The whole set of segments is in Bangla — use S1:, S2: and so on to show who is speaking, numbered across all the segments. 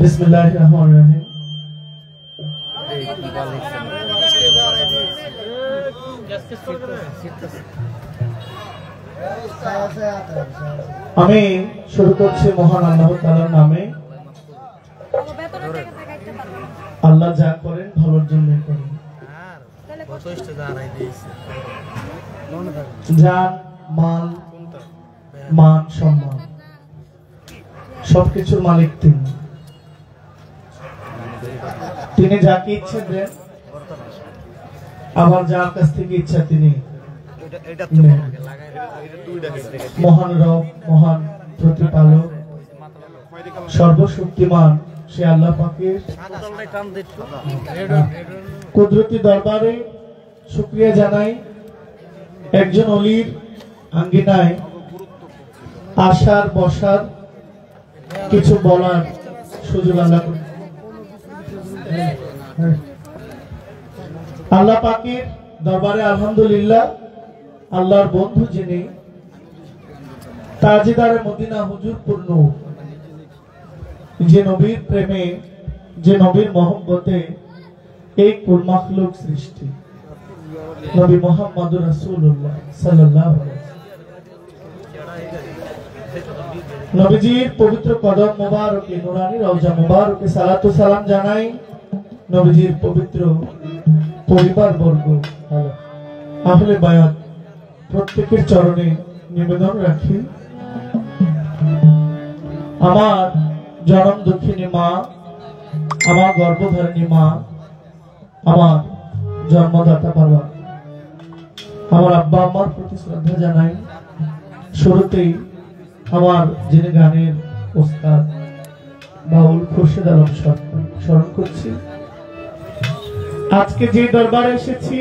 S1: बिस्मिल्लाहिर्रहमानिर्रहीम। আমি শুরু করছি মহান আল্লাহ তাআলার নামে। আল্লাহ যা করেন ভালোর জন্য করেন। জান মাল মান সম্মান সবকিছুর মালিক তিনি। তিনি যাকে ইচ্ছে দেন, আবার যার কাছ থেকে ইচ্ছা তিনি মহান রব, মহান প্রতিপালক, সর্বশক্তিমান সে আল্লাহ পাকের কুদরতি দরবারে শুকরিয়া জানাই। একজন অলির আঙ্গিনায় আসার বসার কিছু বলার সুযোগ আল্লাহ পাকের দরবারে আলহামদুলিল্লাহ। আল্লাহর বন্ধু যিনি তাজদারে মদিনা হুজুর পূর্ণ, যে নবীর প্রেমে, যে নবীর মহব্বতে এই কুল মাখলুক সৃষ্টি, নবী মুহাম্মদুর রাসূলুল্লাহ সাল্লাল্লাহু আলাইহি ওয়াসাল্লাম। নবীজির পবিত্র কদম মোবারকে, নুরানি রওজা মোবারকে সালাতু সালাম জানাই। নবীজির পবিত্র পরিবার বর্গ, আহলে বায়াত প্রত্যেকের চরণে নিবেদন রাখি। আমার জনম দুঃখিনী মা, আমার গর্ভধারিণী মা, আমার জন্মদাতা বাবা, আমার আব্বা আম্মার প্রতি শ্রদ্ধা জানাই। শুরুতেই আমার যিনি গানের ওস্তাদ বাউল খুরশেদ আলম সরকার স্মরণ করছি। আজকে যে দরবারে এসেছি,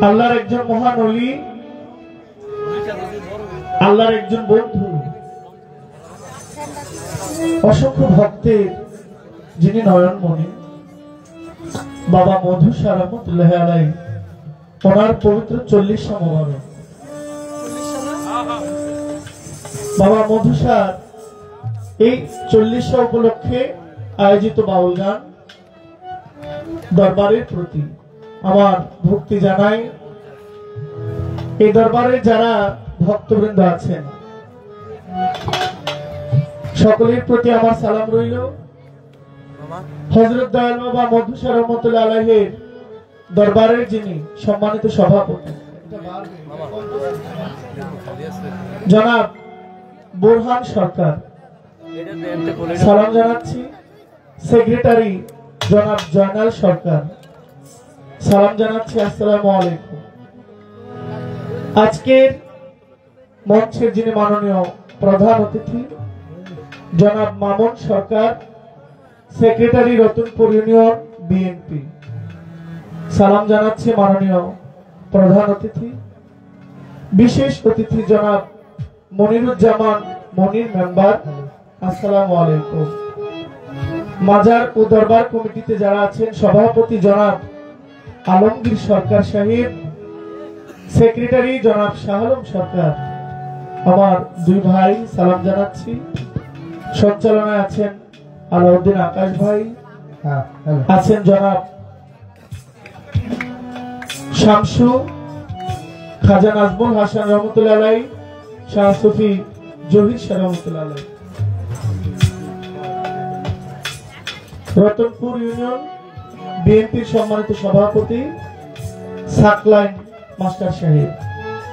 S1: আল্লাহর একজন মহান ওলি, আল্লাহর একজন বন্ধু, অসংখ্য ভক্তের যিনি নয়নমণি, বাবা মধুসা রহমতুল্লাহ আলাইহি, ওনার পবিত্র 40 মোবারক। বাবা মধুসার এই 40 উপলক্ষে আয়োজিত বাউল গান দরবারের প্রতি আমার ভক্তি জানাই। এই দরবারে যারা ভক্তবৃন্দ আছেন সকলের প্রতি আমার সালাম রইল। হযরত দয়াল বাবা মধুসা রহমতুল্লাহ আলাইহির দরবারের যিনি সম্মানিত সভাপতি জনাব বোরহান সরকার, সালাম জানাচ্ছি। সেক্রেটারি জনাব জয়নাল সরকার, সালাম জানাচ্ছি। আসসালামু আলাইকুম। আজকের মঞ্চের যিনি মাননীয় প্রধান অতিথি জনাব মামুন সরকার, সেক্রেটারি রতনপুর ইউনিয়ন বিএনপি, সালাম জানাচ্ছি মাননীয় প্রধান অতিথি। বিশেষ অতিথি জনাব মনিরুজ্জামান মনির মেম্বার, আসসালামু আলাইকুম। মাজার ও দরবার কমিটিতে যারা আছেন, সভাপতি জনাব আলমগীর সরকার সাহেব, সেক্রেটারি জনাব শাহ আলম সরকার, আমার দুই ভাই, সালাম জানাচ্ছি। সঞ্চালনায় আছেন আলাউদ্দিন আকাশ ভাই, আছেন জনাব শামসু, খাজা নাজমুল হাসান রহমতুল্লাহ আলাইহি, শাহ সুফি জহির শাহ রহমতুল্লাহ আলাইহি, রতনপুর ইউনিয়ন বিএনপির সম্মানিত সভাপতি সাকলাইন মাস্টার সাহেব,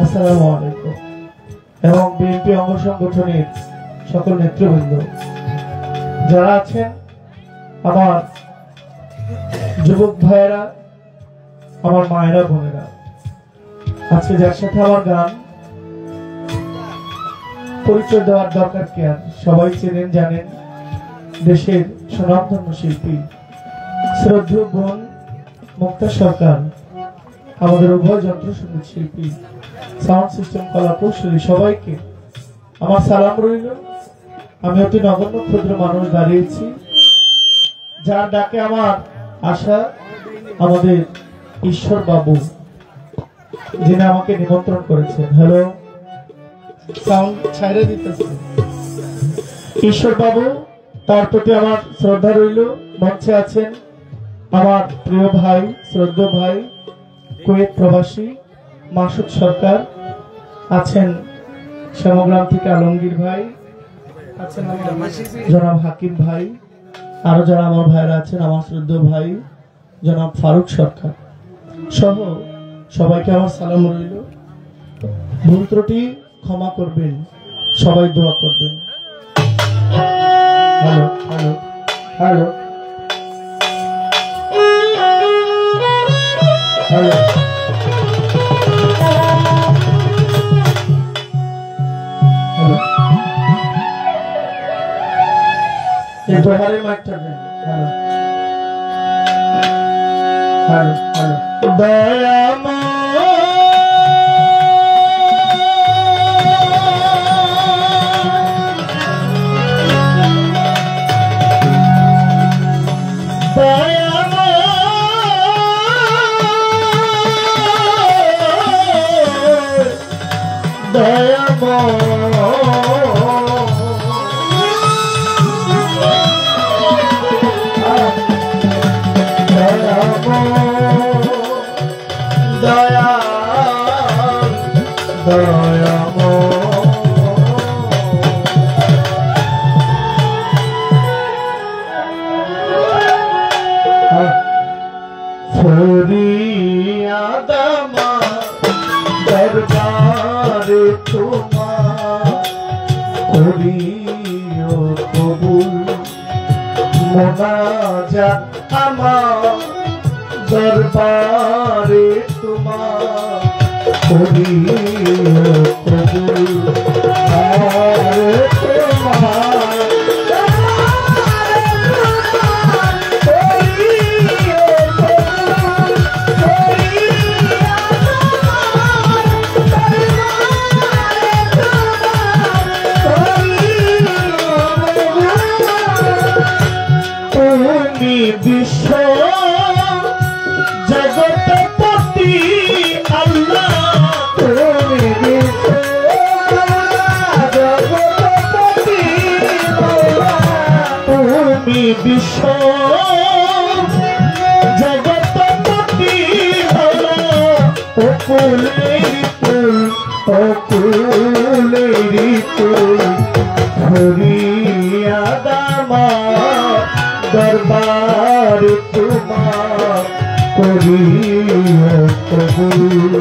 S1: আসসালামু আলাইকুম, এবং বিএনপি অঙ্গ সংগঠনের সকল নেতৃবৃন্দ যারা আছেন, আমার যুবক ভাইয়েরা, আমার মায়েরা, বোনেরা। আজকে যার সাথে আমার গান পরিচয় দেওয়ার দরকার কি আর, সবাই চেনেন জানেন। দেশের স্বনামধন্য শিল্পী শ্রদ্ধেয় বোন মুক্তা সরকার, আমাদের উভয় যন্ত্র সঙ্গীত শিল্পী, সাউন্ড সিস্টেম কলা কৌশলী, সবাইকে আমার সালাম রইল। আমি অতি নগণ্য ক্ষুদ্র মানুষ দাঁড়িয়েছি, যার ডাকে আমার আশা আমাদের ঈশ্বর বাবু, যিনি আমাকে নিমন্ত্রণ করেছেন। হ্যালো, সাউন্ড ছাইরে দিতেছে। ঈশ্বর বাবু তার প্রতি আমার শ্রদ্ধা রইল। মঞ্চে আছেন আমার প্রিয় ভাই, শ্রদ্ধেয় ভাই, কুয়েত প্রবাসী মাসুদ সরকার, আছেন শ্যামগ্রাম থেকে আলমগীর ভাই, আছেন আমার জনাব হাকিম ভাই, আরো যারা আমার ভাইরা আছেন, আমার শ্রদ্ধেয় ভাই জনাব ফারুক সরকার সহ সবাইকে আমার সালাম রইল। ভুল ত্রুটি ক্ষমা করবেন, সবাই দোয়া করবেন। হ্যালো হ্যালো হ্যালো হ্যালো এই দোহারের মাইকটা দেন। হ্যালো হ্যালো হ্যালো দয়াময় দরবারে তোমার করিও কবুল, মোনাজাত আমার দরবারে তোমার করিও কবুল, বিশ্ব জগৎপতি আল্লাহ, তুমি বিশ্ব জগৎপতি আল্লাহ, তুমি বিশ্ব জগৎপতি আল্লাহ, অকুলেরি কুল, অকুলেরি কুল, হরিয়া দামা দরবার তোমার করিও কবুল,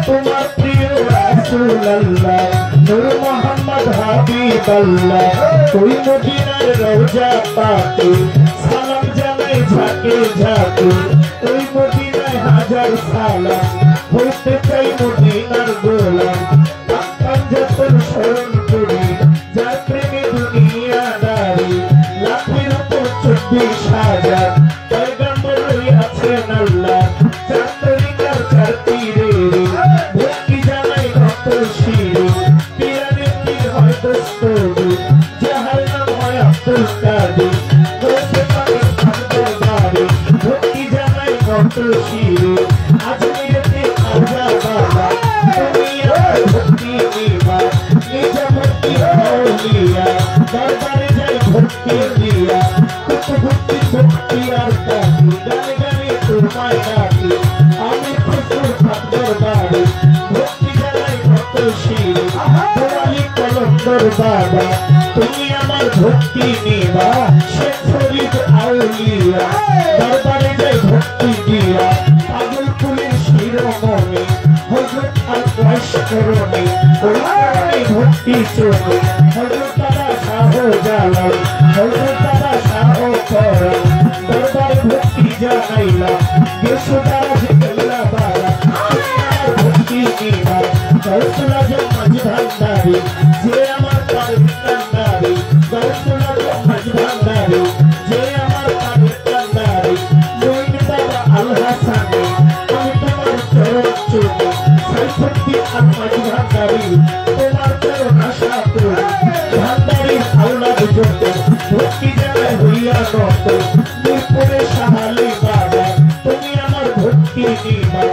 S1: তোমার প্রিয় রাসূলুল্লাহ নূর মুহাম্মদ হাবিবাল্লাহ ওই মদিনার রওজা পাকে সালাম জানাই ঝাঁকে ঝাঁকে ওই মদিনায় হাজার সালাম হইতে চাই মদিনার গোলাম আকাম যতন স্মরণ করি যার প্রেমে দুনিয়া দাঁড়ি লাখের উপর 24,000 পয়গম্বর আছেন আল্লাহ চাঁদরিকার চার তীরে ভক্তি জানাই কত শিরে পিরানের পীর হয় দস্তগীর যাহার নাম হয় আব্দুল কাদের বলতে পারে আব্দুল বারে ভক্তি জানাই কত শিরে আজমিরেতে খাজা বাবা তুমি আমার ভক্তি নিবা নিজামতি আউলিয়া দরবারে যাই ভক্তি দিয়া কুতুবুদ্দিন ভক্তি আর কাকি গানে গানে তোমায় ডাকি আমি প্রচুর দরবারে ভক্তি জানাই কত শিরে তোমালি কলন্দর বাবা তুমি আমার ভক্তি নিবা শেখ ফরিদ আউলিয়া দরবারে যাই ভক্তি দিয়া পাগল ফুলের শিরোমণি হযরত আল ওয়াইশকরণী ওই ভক্তি চোখে হযরত তারা শাহ জালাল হযরত তারা শাহ ফরান দরবারে ভক্তি জানাইলাম গেছো তারা জিগলা বালা আমার ভক্তি নিবা গৌসুল আজম মাঝ ভান্ডারী যে আমার পারের কান্ডারী গৌসুল আজম মাঝ ভান্ডারী যে আমার পারের কান্ডারী মইন বাবা আল হাসানী আমি তোমার চরণ চুমি সাইফুদ্দি আর মাঝ ভান্ডারী তোমার চরণ আশা করি ভান্ডারীর আওলাদ যত ভক্তি জানাই হইয়া নত মিরপুরে শাহালি বাবা তুমি আমার ভক্তি নিবা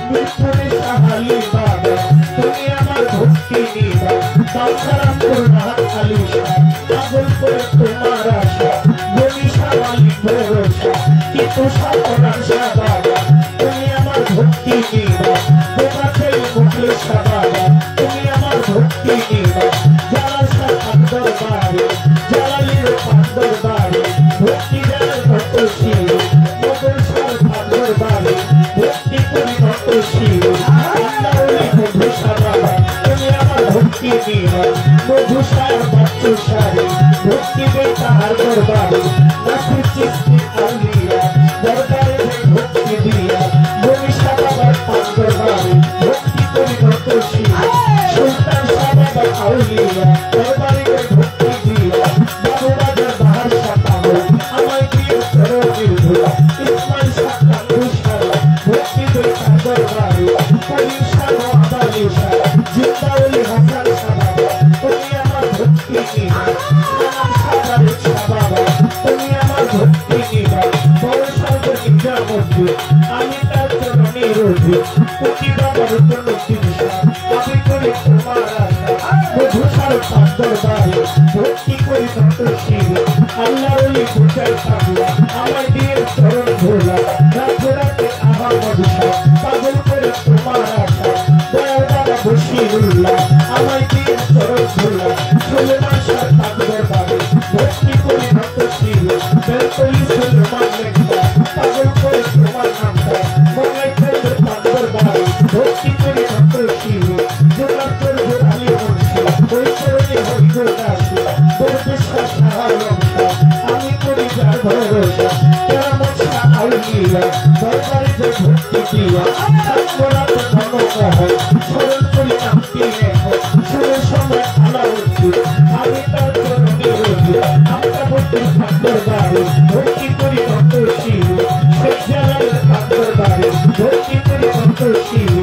S1: মিরপুরে শাহালি বাবা তুমি আমার ভক্তি নিবা সালসারামপুর নাহাত আলী শাহ পাগল করে তোমার আশা বলি শাহালি ভরসা কিন্তু সাধনার শাহ বাবা তুমি আমার ভক্তি নিবা তোমাকেই মুখলে শাহ বাবা তুমি আমার ভক্তি নিবা জালাল শাহ আকবর বাড়ি জালালির পাগল বাড়ি ভক্তি জানার কত শিরে মোগল শাহ পাগল বাড়ি ভক্তি করি কত শিরে আল্লাহর মধু শাহ বাবা তুমি আমার ভক্তি নিবা মধু শাহ বাচ্চু শাহে ভক্তি দে তাহার দরবারে নাসির চিশতি আউলিয়া দরবারে ভক্তি দিয়া বলি শাহ বাবার পাগল বাড়ি ভক্তি করি কত শিরে সুলতান শাহ বাবার আউলিয়া দরবারে ভক্তি দিয়া বাবু বাজার বাহার শাহ পাগল আমায় দিয়ে চরণের ধুলা ইসমাইল শাহ কান্দু শাহ ভক্তি দে তাহার দরবারে কলিম শাহ আবালি শাহ জিন্দাউলি হাসান শাহ বাবা তুমি আমার ভক্তি নিবা সালাম সাদারে শাহ বাবা তুমি আমার ভক্তি নিবা বড় সর্বনিজ্ঞা মধ্যে আমি তার চরণে রোধে কোটি বাবার জন্য চিন্তা আমি করি তোমার আশা মধু সার দিয়া দরবারে যে ভক্তি দিয়া আমরা তো ধর্মমোহন স্মরণ করি নামটি এখন শুনে সময় আলা উচিত আমি তার চরণে রোজি আমরা ভক্তি ঠাকুর বাড়ি ভক্তি করি অন্তশীল শেখ জালালের ঠাকুর বাড়ি ভক্তি করি অন্তশীল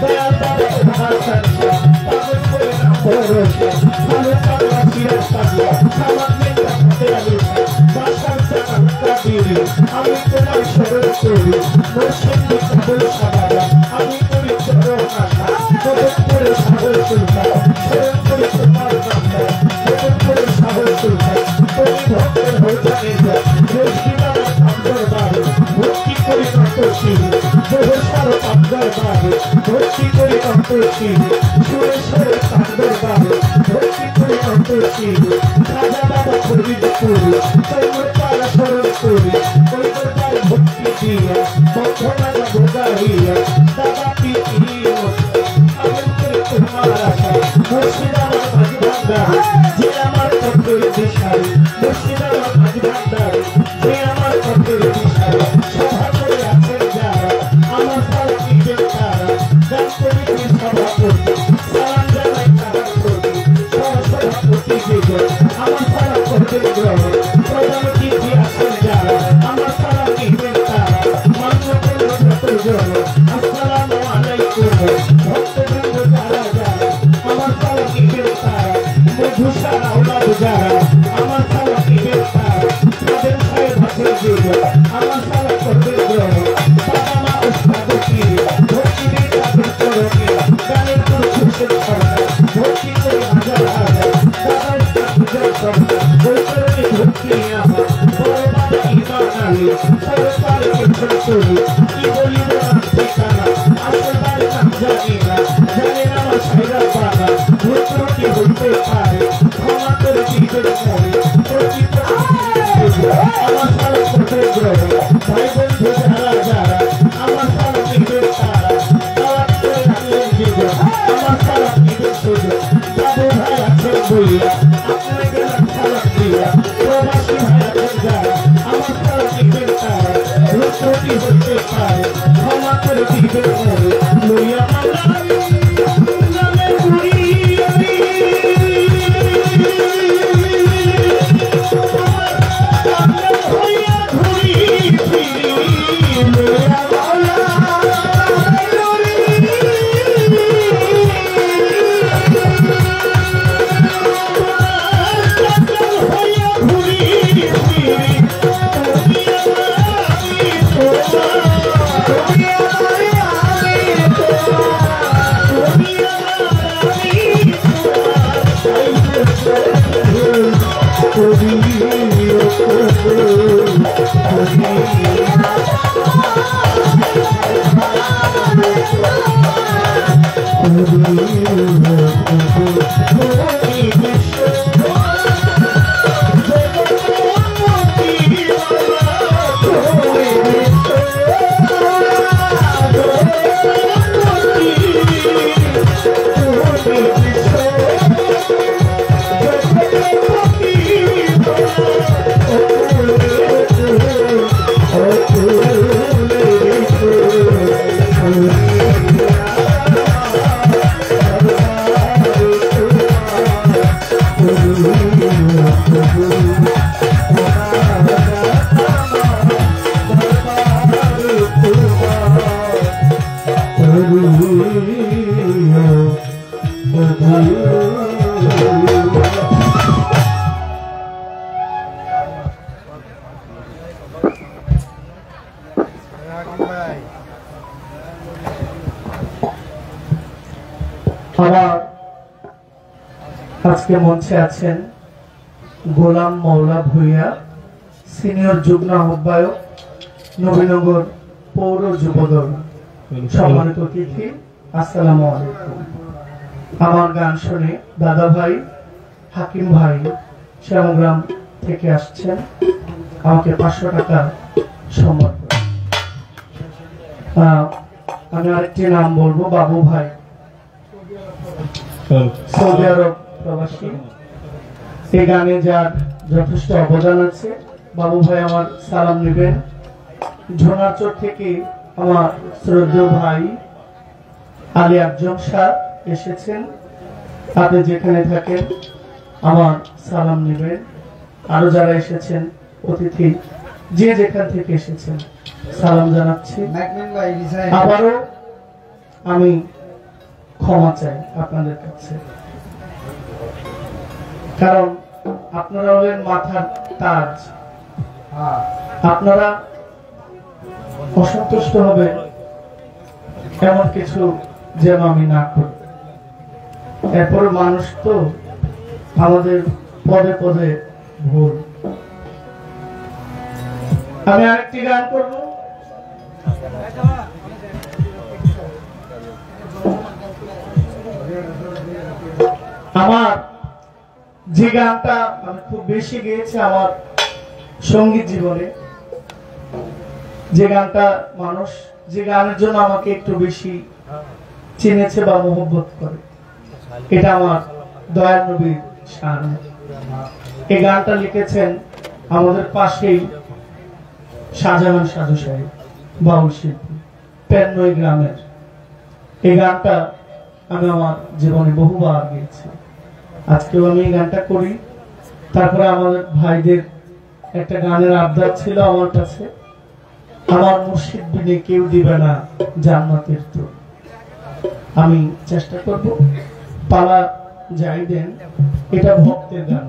S1: দয়াল বাবা হাসান শাহ পাগল করে না পরশে ভালো পাগলা চিরা পাগলা সামাদ নেতা হতে আলিশা বাসার চাকা কাবিরি আমি তোমার স্মরণ করি মুর্শিদ কাবুল সাবাদা আমি করি চরণ আশা মদত করে সাগর সুলতান স্মরণ করি তোমার নামটা মদত করে সাগর সুলতান তুমি ভক্তের হয়ে জানে যা মুর্শিদাবাদ আপনার বাড়ি ভক্তি করি অন্তশীল বহুসার আপনার বাড়ি ভক্তি করি অন্তশীল সুরেশ্বরের আপনার বাড়ি ভক্তি করি অন্তশীল রাজা বাবা ফরিদপুর চন্দ্রপাড়া স্মরণ করি ওই দরবার ভক্তি দিয়া বন্ধনা ভোগাইয়া দাদা পিটিয়ে আগুন করে তোমার আশা মুর্শিদাবাদ মাঝ ভান্ডার যে আমার পথের দিশারি মুর্শিদাবাদ মাঝ ভান্ডার যে আমার পথের দিশারি সভা করে আছেন যারা আমার সারা নিজের তারা গান কমিটির সভাপতি সালাম জানাই তাহার প্রতি সহসভাপতি বিজয় আমার সারা পথের গ্রহ প্রধান অতিথি আছেন যারা আমার সারা নিজের তারা মান্য করল যত জন আসসালামু আলাইকুম ভক্তবৃন্দ যারা যারা আমার সারা নিজের তারা মধুসার আওলাদ যারা আমার সারা নিজের তারা তাদের সাহেব হাসের বিজয় আমার সারা পথের গ্রহ বাবা মা উস্তাদ কি ভক্তি দিয়ে তাদের চরণে গানের কোনো খুশের সরকার ভক্তি করে হাজার হাজার দাদার সাথে সরকার বৈতরণে ভক্তি আমার বড় বাবা ইমান আলী সরকারে পেছন করি কি বলিব না ঠিকানা আসল বাড়ি নাম জানি না জানেন আমার সাইরা বাবা ভূত্রটি হইতে পারে ক্ষমা করে দিবেন মনে প্রকৃত আমার সারা পথের গ্রহ ভাই বন্ধু যারা যারা আমার সারা নিজের তারা তালাক করে আনলেন জীবন আমার সারা নিজের সুযোগ বাবু ভাই আছেন বইয়া আপনার গেলাম সালাক দিয়া প্রবাসী ভাই আছেন যারা আমার সারা নিজের তারা রুদ্রটি হইতে পারে ক্ষমা করে দিবেন মনে লইয়া নামে ঘুরি আমার আজকে মঞ্চে আছেন গোলাম মৌলা ভূঁইয়া, সিনিয়র যুগ্ম আহ্বায়ক, নবীনগর পৌর যুবদল। সম্মানিত অতিথি, আসসালামু আলাইকুম। আমার গান শুনে দাদা ভাই হাকিম ভাই শ্যামগ্রাম থেকে আসছেন, আমাকে 500 টাকা সম্মান করে। আমি আরেকটি নাম বলবো, বাবু ভাই, সৌদি আরব প্রবাসী। এই গানে যার যথেষ্ট অবদান আছে, বাবু ভাই আমার সালাম নেবেন। ঝোনারচর থেকে আমার শ্রদ্ধেয় ভাই আলী আকজম শাহ এসেছেন। আপনি যেখানে থাকেন আমার সালাম নেবেন। আরো যারা এসেছেন অতিথি যে যেখান থেকে এসেছেন সালাম জানাচ্ছি। আবারও আমি ক্ষমা চাই আপনাদের কাছে, কারণ আপনারা হলেন মাথার তাজ। আপনারা অসন্তুষ্ট হবেন এমন কিছু যেন আমি না করি। এরপর মানুষ তো আমাদের পদে পদে ভুল। আমি আরেকটি গান করব। আমার যে গানটা আমি খুব বেশি গেয়েছি আমার সঙ্গীত জীবনে, যে গানটা মানুষ যে গানের জন্য আমাকে একটু বেশি চিনেছে বা মহব্বত করে, এটা আমার দয়াল নবীর শান। এই গানটা লিখেছেন আমাদের পাশেই শাহজাহান সাধু সাহেব, বাউল শিল্পী, পেন্নই গ্রামের। এই গানটা আমি আমার জীবনে বহুবার গেয়েছি, আজকেও আমি এই গানটা করি। তারপরে আমাদের ভাইদের একটা গানের আবদার ছিল আমার কাছে, আমার মুর্শিদ বিনে কেউ দিবে না জান্নাতের তো। আমি চেষ্টা করব, পালা যাই দেন, এটা ভক্তের গান,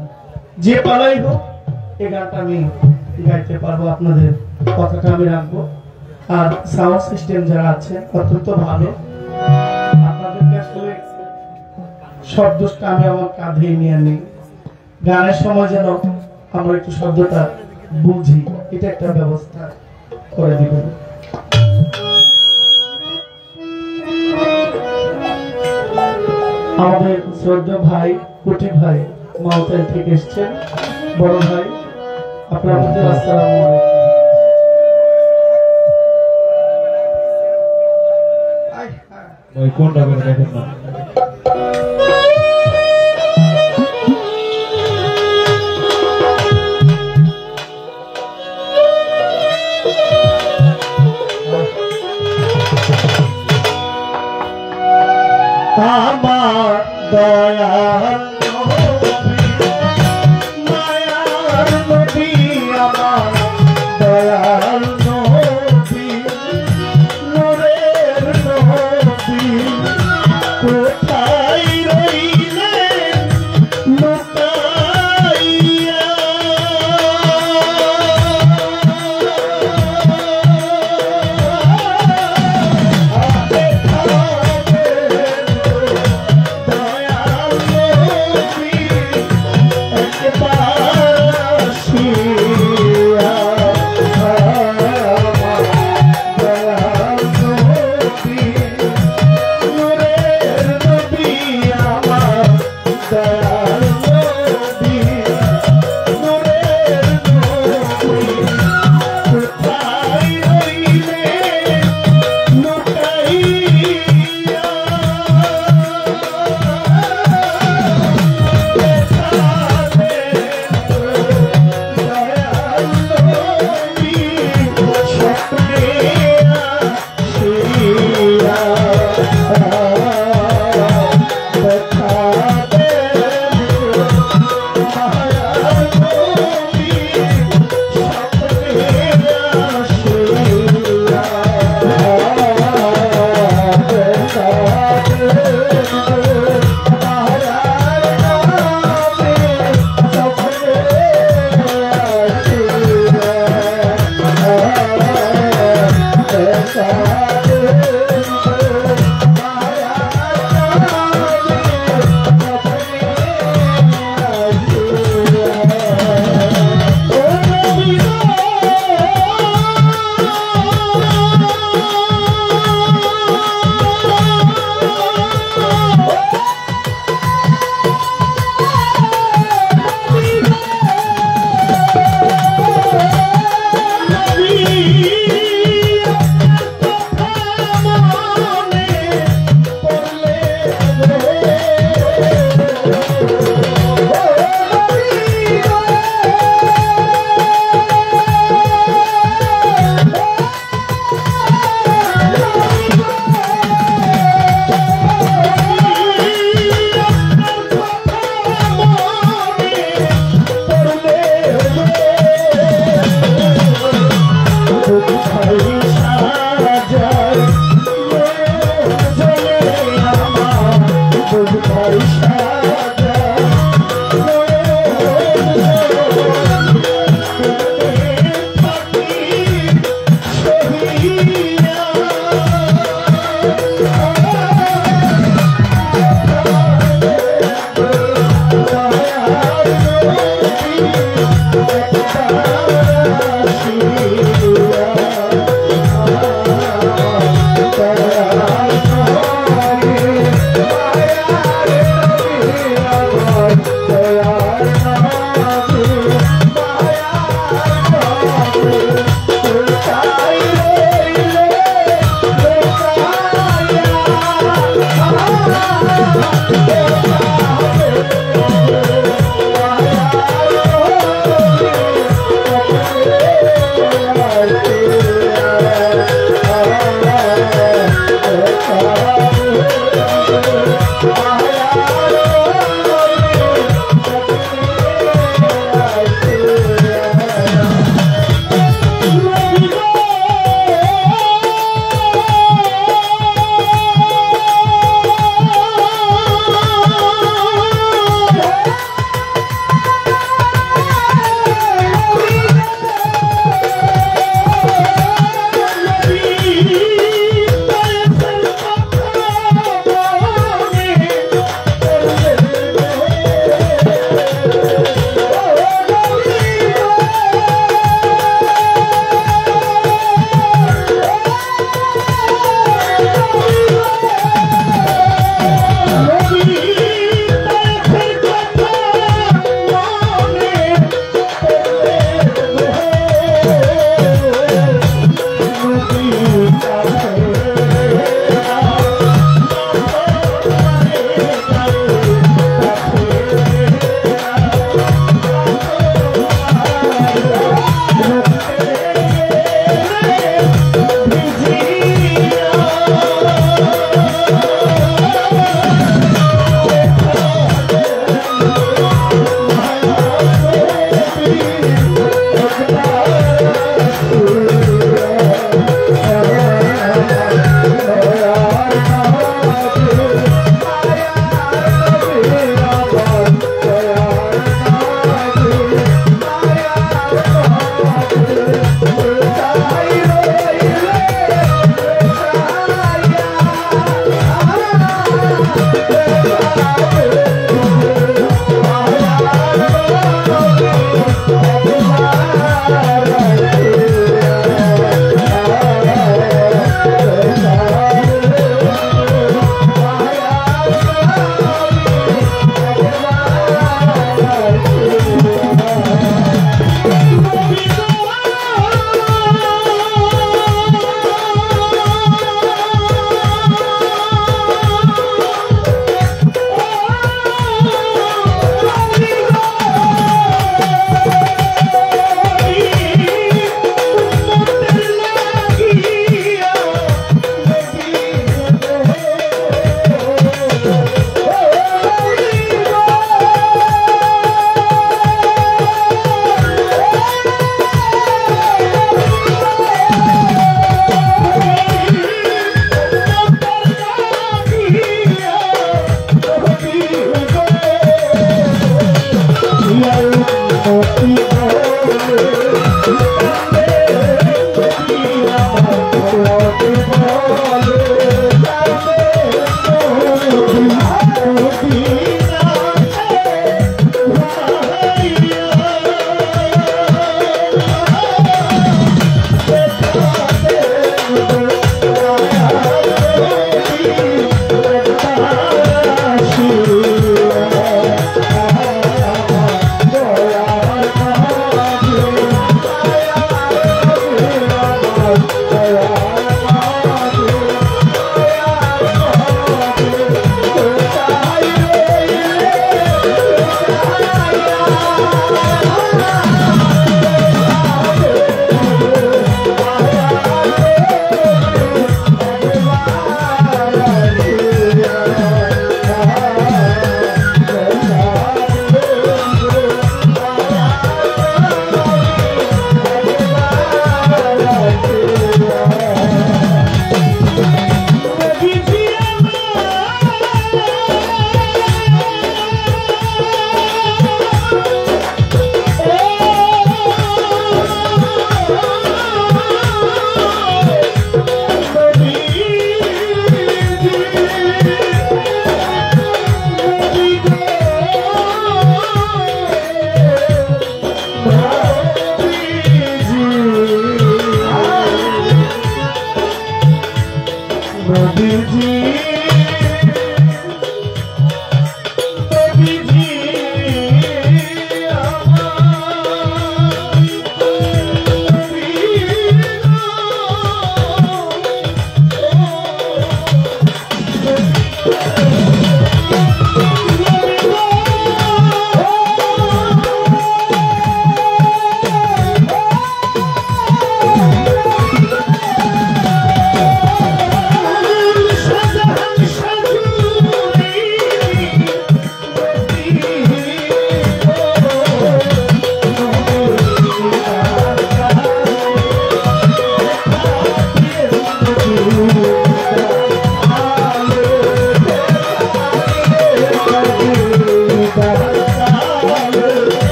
S1: যে পালাই হোক এই গানটা আমি গাইতে পারবো, আপনাদের কথাটা আমি রাখবো। আর সাউন্ড সিস্টেম যারা আছে অত্যন্ত ভালো, আপনাদেরকে আসলে শব্দটা আমি আমার কাঁধে নিয়ে নিই। গানের সময় যেন আমরা একটু শব্দটা বুঝি, এটা একটা ব্যবস্থা করে দিবেন। আমাদের শ্রদ্ধেয় ভাই কুটি ভাই মালতায় থেকে এসছেন, বড় ভাই আপনার মধ্যে আসসালামু আলাইকুম। কোনটা দেখেন না আমার দয়াল মায়ার নবী, আমার দয়াল নবী, নূরের নবী, কোথায় রইলেন লুকাইয়া? দয়াল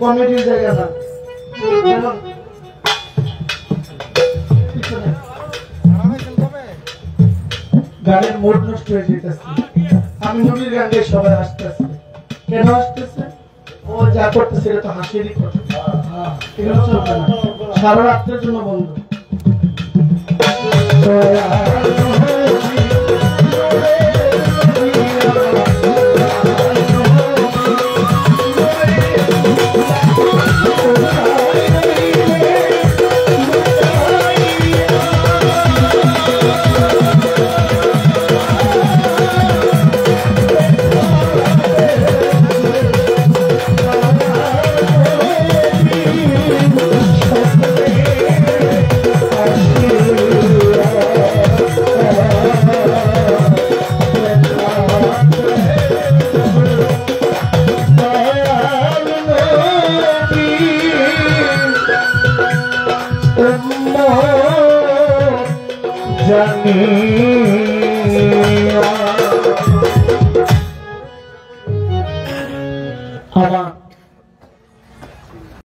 S1: কমেডির জায়গা না। গানের মোড নষ্ট হয়ে যেতেছে। আমি নবীর গান দিয়ে সবাই আসতেছে। কেন আসতেছে? ও যা করতেছে এটা তো হাসিরই কথা। এগুলো চলবে না, সারা রাত্রের জন্য বন্ধ। জানি